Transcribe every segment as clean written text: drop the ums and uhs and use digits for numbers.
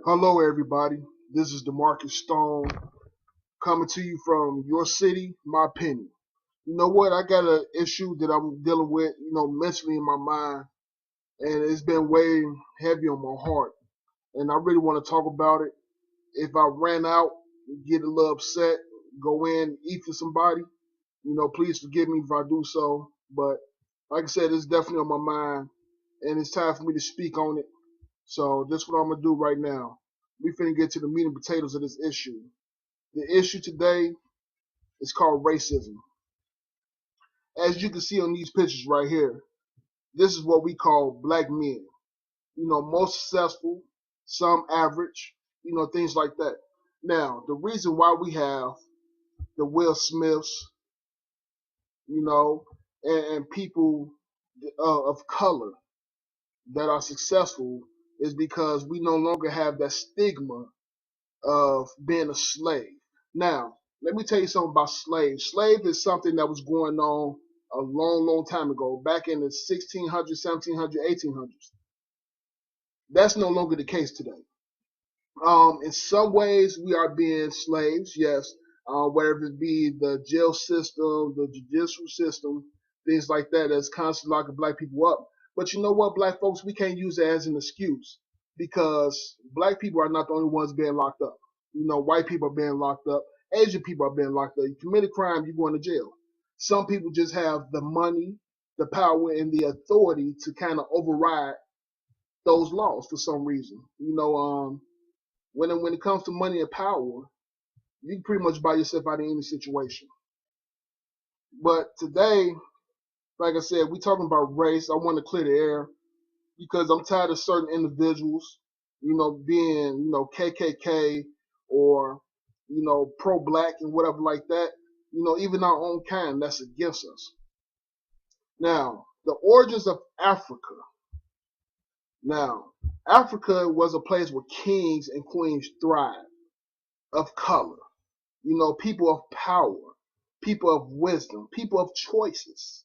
Hello, everybody. This is Demarcus Stone coming to you from your city, my opinion. You know what? I got an issue that I'm dealing with, mentally in my mind, and it's been weighing heavy on my heart. And I really want to talk about it. If I ran out, get a little upset, go in, eat for somebody, please forgive me if I do so. But like I said, it's definitely on my mind, and it's time for me to speak on it. So this is what I'm gonna do right now. We finna get to the meat and potatoes of this issue. The issue today is called racism. As you can see on these pictures right here, this is what we call black men. Most successful, some average, things like that. Now, the reason why we have the Will Smiths, and people of color that are successful is because we no longer have that stigma of being a slave. Now, let me tell you something about slaves. Slave is something that was going on a long, long time ago, back in the 1600s, 1700s, 1800s. That's no longer the case today. In some ways, we are being slaves, yes, whether it be the jail system, the judicial system, things like that, that's constantly locking black people up. But you know what, black folks, we can't use it as an excuse because black people are not the only ones being locked up. White people are being locked up, Asian people are being locked up. You commit a crime, you're going to jail. Some people just have the money, the power, and the authority to kind of override those laws for some reason. When it comes to money and power, you can pretty much buy yourself out of any situation. But today, like I said, we talking about race. I want to clear the air because I'm tired of certain individuals, being, KKK or, pro-black and whatever like that. Even our own kind that's against us. Now, the origins of Africa. Now, Africa was a place where kings and queens thrived, of color. People of power, people of wisdom, people of choices.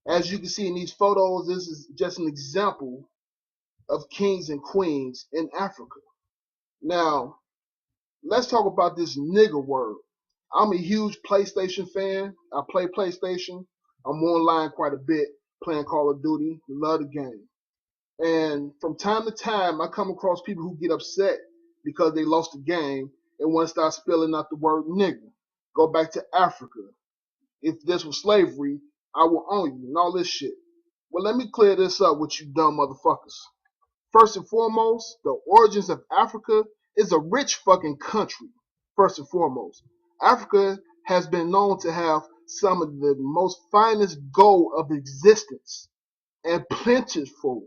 As you can see in these photos, this is just an example of kings and queens in Africa. Now, let's talk about this nigger word. I'm a huge PlayStation fan. I play PlayStation. I'm online quite a bit playing Call of Duty. Love the game. And from time to time, I come across people who get upset because they lost the game and want to start spelling out the word nigger. Go back to Africa. If this was slavery, I will own you and all this shit. Well, let me clear this up with you dumb motherfuckers. First and foremost, the origins of Africa is a rich fucking country. First and foremost, Africa has been known to have some of the most finest gold of existence and plentiful.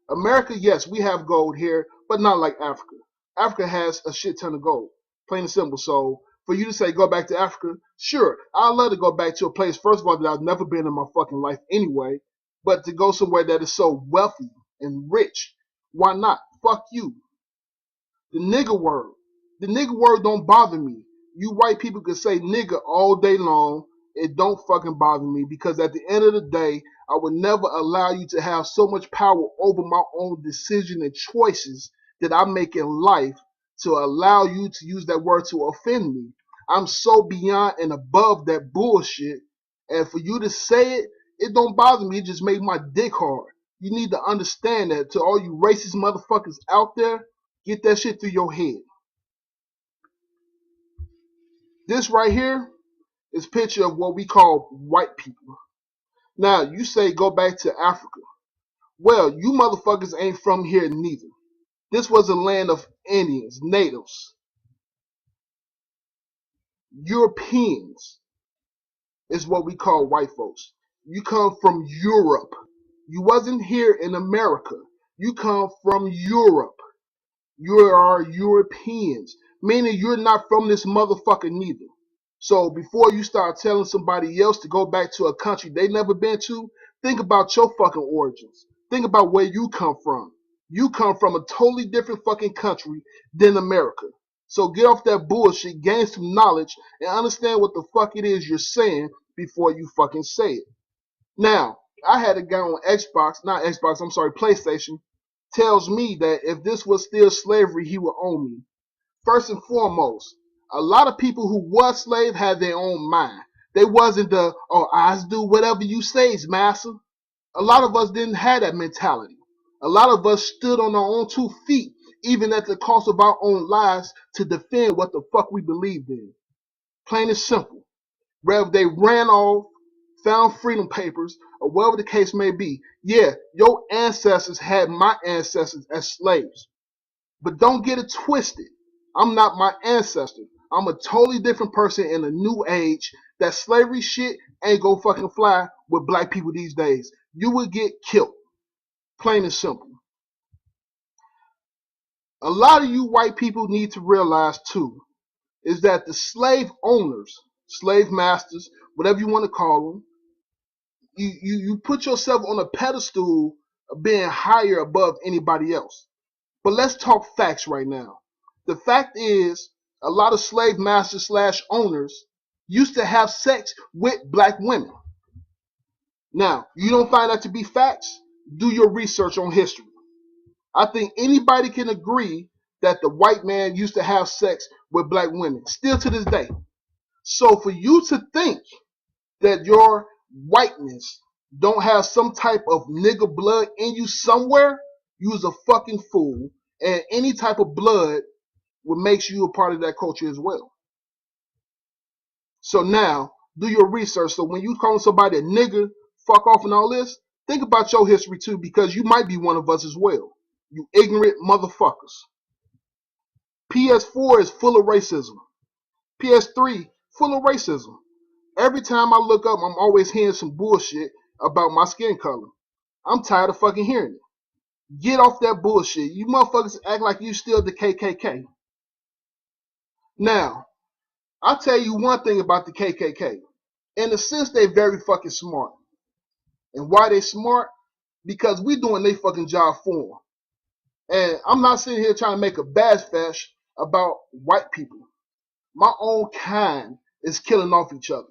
America, yes, we have gold here, but not like Africa. Africa has a shit ton of gold, plain and simple. So for you to say go back to Africa, sure, I'd love to go back to a place, first of all, that I've never been in my fucking life anyway, but to go somewhere that is so wealthy and rich, why not? Fuck you. The nigger word. The nigger word don't bother me. You white people can say nigger all day long. It don't fucking bother me because at the end of the day, I would never allow you to have so much power over my own decision and choices that I make in life to allow you to use that word to offend me. I'm so beyond and above that bullshit. And for you to say it, it don't bother me. It just makes my dick hard. You need to understand that to all you racist motherfuckers out there, get that shit through your head. This right here is a picture of what we call white people. Now, you say go back to Africa. Well, you motherfuckers ain't from here neither. This was a land of Indians, natives, Europeans is what we call white folks. You come from Europe. You wasn't here in America. You come from Europe. You are Europeans, meaning you're not from this motherfucker neither. So before you start telling somebody else to go back to a country they never been to, think about your fucking origins. Think about where you come from. You come from a totally different fucking country than America. So get off that bullshit, gain some knowledge, and understand what the fuck it is you're saying before you fucking say it. Now, I had a guy on Xbox, not Xbox, I'm sorry, PlayStation. tells me that if this was still slavery, he would own me. First and foremost, a lot of people who was slaves had their own mind. They wasn't the, oh, I do whatever you say, master. A lot of us didn't have that mentality. A lot of us stood on our own 2 feet, even at the cost of our own lives, to defend what the fuck we believed in. Plain and simple. Whether they ran off, found freedom papers, or whatever the case may be. Yeah, your ancestors had my ancestors as slaves. But don't get it twisted. I'm not my ancestor. I'm a totally different person in a new age. That slavery shit ain't gonna fucking fly with black people these days. You will get killed. Plain and simple. A lot of you white people need to realize too is that the slave owners, slave masters, whatever you want to call them, you put yourself on a pedestal of being higher above anybody else. But let's talk facts right now. The fact is, a lot of slave masters slash owners used to have sex with black women. Now, you don't find that to be facts? Do your research on history. I think anybody can agree that the white man used to have sex with black women, still to this day. So for you to think that your whiteness don't have some type of nigga blood in you somewhere, you's a fucking fool. And any type of blood what makes you a part of that culture as well. So now, do your research. So when you calling somebody a nigga, fuck off and all this, think about your history too, because you might be one of us as well. You ignorant motherfuckers. PS4 is full of racism. PS3, full of racism. Every time I look up, I'm always hearing some bullshit about my skin color. I'm tired of fucking hearing it. Get off that bullshit. You motherfuckers act like you still the KKK. Now, I'll tell you one thing about the KKK. In a sense, they very fucking smart. And why they smart? Because we doing their fucking job for them. And I'm not sitting here trying to make a bash fest about white people. My own kind is killing off each other.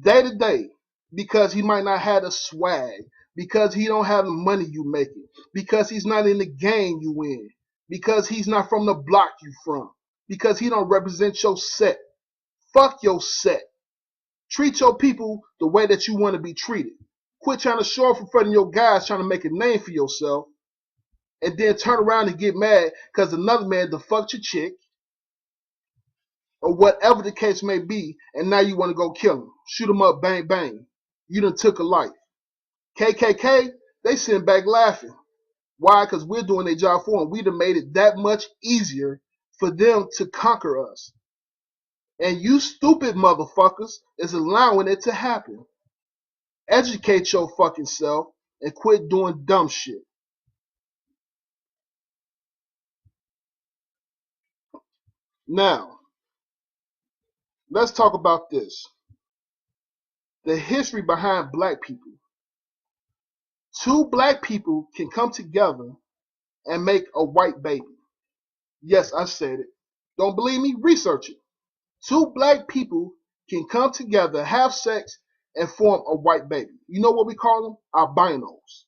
Day to day. Because he might not have the swag. Because he don't have the money you making. Because he's not in the game you in. Because he's not from the block you from. Because he don't represent your set. Fuck your set. Treat your people the way that you want to be treated. Quit trying to show off in front of your guys trying to make a name for yourself and then turn around and get mad because another man done fucked your chick or whatever the case may be, and now you want to go kill him. Shoot him up, bang, bang. You done took a life. KKK, they sitting back laughing. Why? Because we're doing their job for them. We done made it that much easier for them to conquer us. And you stupid motherfuckers is allowing it to happen. Educate your fucking self and quit doing dumb shit. Now, let's talk about this. The history behind black people. Two black people can come together and make a white baby. Yes, I said it. Don't believe me? Research it. Two black people can come together, have sex, and form a white baby. You know what we call them? Albinos.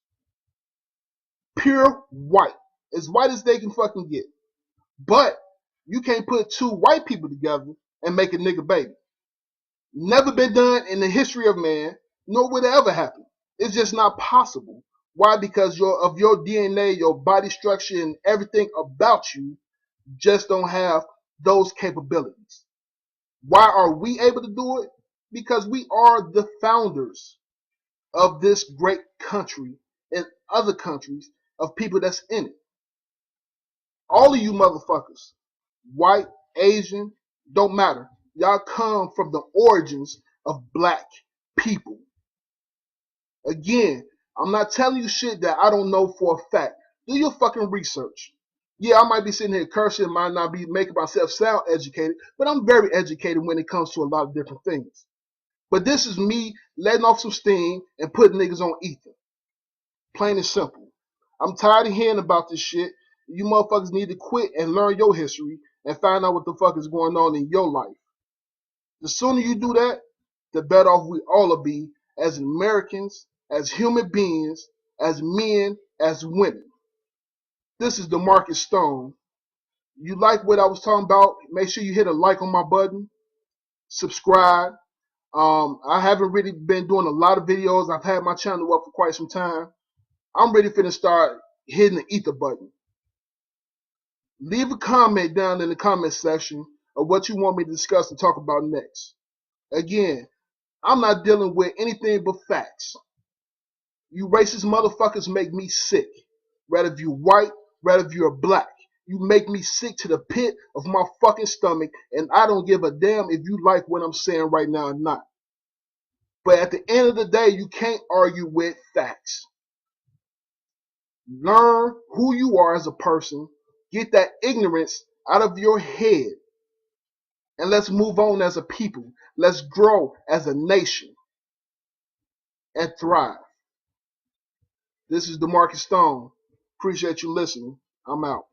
Pure white. As white as they can fucking get. But you can't put two white people together and make a nigga baby. Never been done in the history of man, nor would it ever happen. It's just not possible. Why? Because of your DNA, your body structure, and everything about you just don't have those capabilities. Why are we able to do it? Because we are the founders of this great country and other countries of people that's in it. All of you motherfuckers, white, Asian, don't matter. Y'all come from the origins of black people. Again, I'm not telling you shit that I don't know for a fact. Do your fucking research. Yeah, I might be sitting here cursing, might not be making myself sound educated, but I'm very educated when it comes to a lot of different things. But this is me letting off some steam and putting niggas on ether. Plain and simple. I'm tired of hearing about this shit. You motherfuckers need to quit and learn your history and find out what the fuck is going on in your life. The sooner you do that, the better off we all will be as Americans, as human beings, as men, as women. This is DeMarcus Stone. You like what I was talking about? Make sure you hit a like on my button. Subscribe. I haven't really been doing a lot of videos. I've had my channel up for quite some time. I'm ready for to start hitting the ether button. Leave a comment down in the comment section of what you want me to discuss and talk about next. Again, I'm not dealing with anything but facts. You racist motherfuckers make me sick. Rather if you're white, rather if you're black. You make me sick to the pit of my fucking stomach, and I don't give a damn if you like what I'm saying right now or not. But at the end of the day, you can't argue with facts. Learn who you are as a person. Get that ignorance out of your head. And let's move on as a people. Let's grow as a nation and thrive. This is DeMarcus Stone. Appreciate you listening. I'm out.